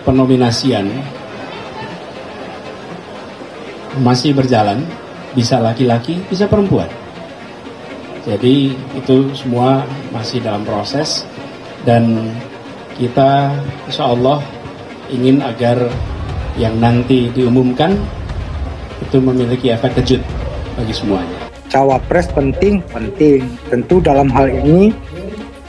penominasian masih berjalan, bisa laki-laki, bisa perempuan. Jadi itu semua masih dalam proses, dan kita insya Allah ingin agar yang nanti diumumkan itu memiliki efek kejut bagi semuanya. Cawapres penting. Tentu dalam hal ini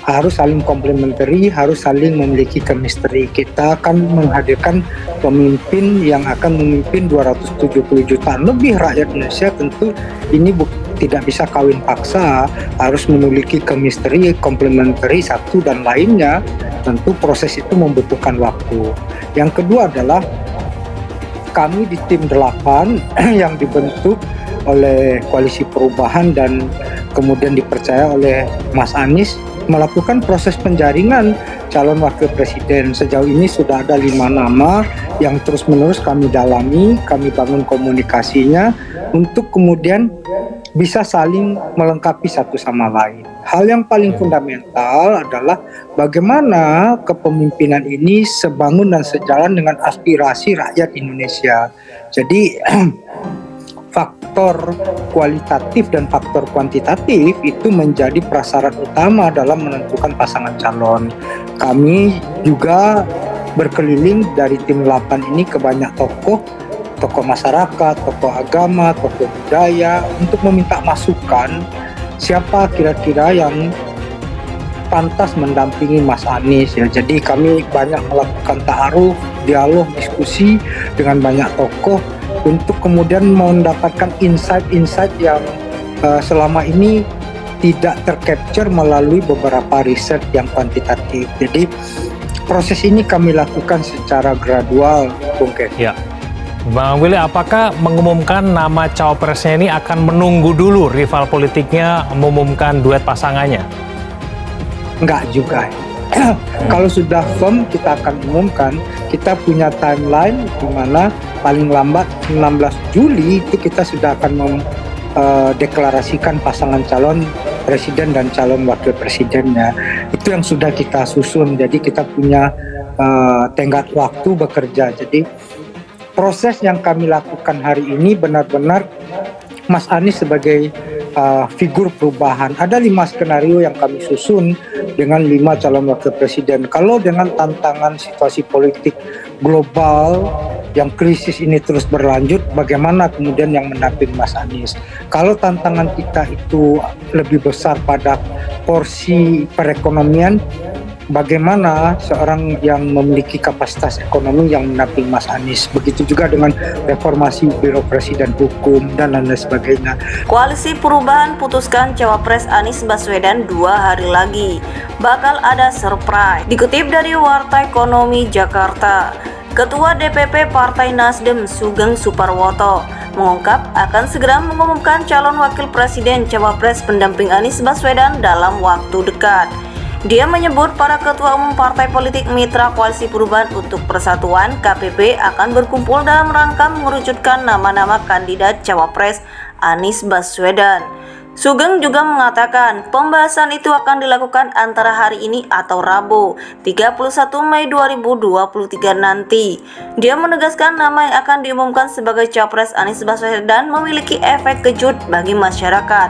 harus saling komplementari, harus saling memiliki chemistry. Kita akan menghadirkan pemimpin yang akan memimpin 270 jutaan lebih rakyat Indonesia. Tentu ini tidak bisa kawin paksa, harus memiliki chemistry, komplementari satu dan lainnya. Tentu proses itu membutuhkan waktu. Yang kedua adalah kami di tim 8 yang dibentuk oleh Koalisi Perubahan dan kemudian dipercaya oleh Mas Anies melakukan proses penjaringan calon wakil presiden. Sejauh ini sudah ada 5 nama yang terus-menerus kami dalami, kami bangun komunikasinya untuk kemudian bisa saling melengkapi satu sama lain. Hal yang paling fundamental adalah bagaimana kepemimpinan ini sebangun dan sejalan dengan aspirasi rakyat Indonesia. Jadi faktor kualitatif dan faktor kuantitatif itu menjadi prasyarat utama dalam menentukan pasangan calon. Kami juga berkeliling dari tim 8 ini ke banyak tokoh masyarakat, tokoh agama, tokoh budaya untuk meminta masukan siapa kira-kira yang pantas mendampingi Mas Anies ya. Jadi kami banyak melakukan ta'aruf, dialog, diskusi dengan banyak tokoh untuk kemudian mendapatkan insight-insight yang selama ini tidak tercapture melalui beberapa riset yang kuantitatif. Jadi proses ini kami lakukan secara gradual, Bung Ken. Ya. Bang Willy, apakah mengumumkan nama cawapresnya ini akan menunggu dulu rival politiknya mengumumkan duet pasangannya? Enggak juga. Kalau sudah firm kita akan umumkan. Kita punya timeline di mana paling lambat 16 Juli itu kita sudah akan mendeklarasikan pasangan calon presiden dan calon wakil presidennya. Itu yang sudah kita susun. Jadi kita punya tenggat waktu bekerja. Jadi proses yang kami lakukan hari ini benar-benar Mas Anies sebagai figur perubahan. Ada 5 skenario yang kami susun dengan 5 calon wakil presiden. Kalau dengan tantangan situasi politik global yang krisis ini terus berlanjut, bagaimana kemudian yang mendampingi Mas Anies? Kalau tantangan kita itu lebih besar pada porsi perekonomian, bagaimana seorang yang memiliki kapasitas ekonomi yang mendampingi Mas Anies? Begitu juga dengan reformasi birokrasi dan hukum dan lain sebagainya. Koalisi Perubahan putuskan Cawapres Anies Baswedan 2 hari lagi. Bakal ada surprise. Dikutip dari Warta Ekonomi Jakarta, Ketua DPP Partai Nasdem Sugeng Suparwoto mengungkap akan segera mengumumkan calon wakil presiden Cawapres pendamping Anies Baswedan dalam waktu dekat. Dia menyebut para ketua umum partai politik mitra Koalisi Perubahan untuk Persatuan KPP akan berkumpul dalam rangka mengerucutkan nama-nama kandidat Cawapres Anies Baswedan. Sugeng juga mengatakan pembahasan itu akan dilakukan antara hari ini atau Rabu 31 Mei 2023 nanti. Dia menegaskan nama yang akan diumumkan sebagai Cawapres Anies Baswedan memiliki efek kejut bagi masyarakat.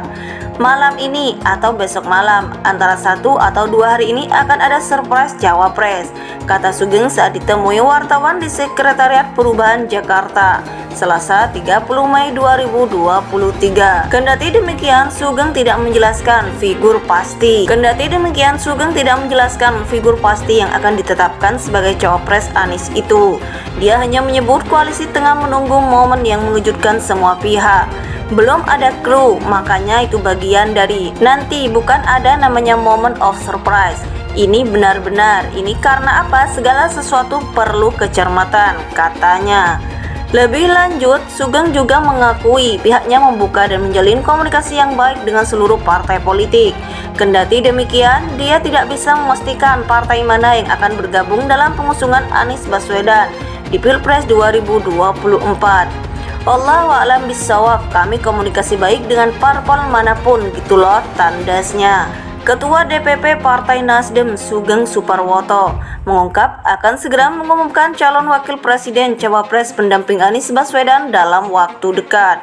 Malam ini atau besok malam, antara 1 atau 2 hari ini akan ada surprise Cawapres, kata Sugeng saat ditemui wartawan di Sekretariat Perubahan Jakarta, Selasa 30 Mei 2023. Kendati demikian, Sugeng tidak menjelaskan figur pasti. Yang akan ditetapkan sebagai Cawapres Anies itu. Dia hanya menyebut koalisi tengah menunggu momen yang mengejutkan semua pihak. Belum ada clue, makanya itu bagian dari nanti, bukan ada namanya moment of surprise. Ini benar-benar, ini karena apa? Segala sesuatu perlu kecermatan, katanya. Lebih lanjut, Sugeng juga mengakui pihaknya membuka dan menjalin komunikasi yang baik dengan seluruh partai politik. Kendati demikian, dia tidak bisa memastikan partai mana yang akan bergabung dalam pengusungan Anies Baswedan di Pilpres 2024. Wallahu a'lam bishawab, kami komunikasi baik dengan parpol manapun, gitu loh tandasnya, Ketua DPP Partai Nasdem Sugeng Suparwoto mengungkap akan segera mengumumkan calon wakil presiden cawapres pendamping Anies Baswedan dalam waktu dekat.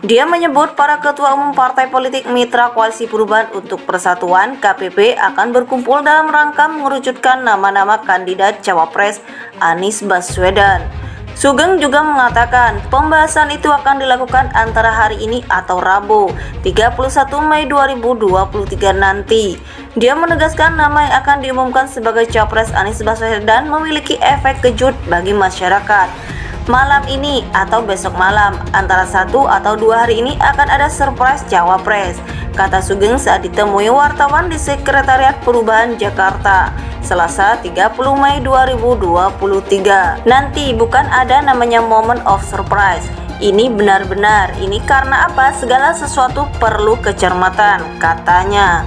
Dia menyebut para ketua umum partai politik mitra Koalisi Perubahan untuk Persatuan (KPP) akan berkumpul dalam rangka mengerucutkan nama-nama kandidat cawapres Anies Baswedan. Sugeng juga mengatakan pembahasan itu akan dilakukan antara hari ini atau Rabu 31 Mei 2023 nanti. Dia menegaskan nama yang akan diumumkan sebagai cawapres Anies Baswedan memiliki efek kejut bagi masyarakat. Malam ini atau besok malam, antara 1 atau 2 hari ini akan ada surprise cawapres, kata Sugeng saat ditemui wartawan di Sekretariat Perubahan Jakarta Selasa 30 Mei 2023. Nanti bukan ada namanya moment of surprise. Ini benar-benar, ini karena apa? Segala sesuatu perlu kecermatan, katanya.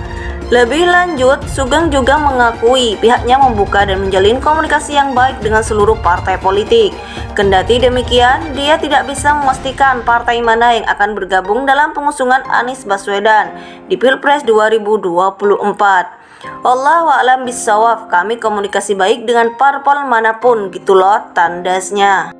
Lebih lanjut, Sugeng juga mengakui pihaknya membuka dan menjalin komunikasi yang baik dengan seluruh partai politik. Kendati demikian, dia tidak bisa memastikan partai mana yang akan bergabung dalam pengusungan Anies Baswedan di Pilpres 2024. Wallahu a'lam bishawab, kami komunikasi baik dengan parpol manapun, gitu loh tandasnya.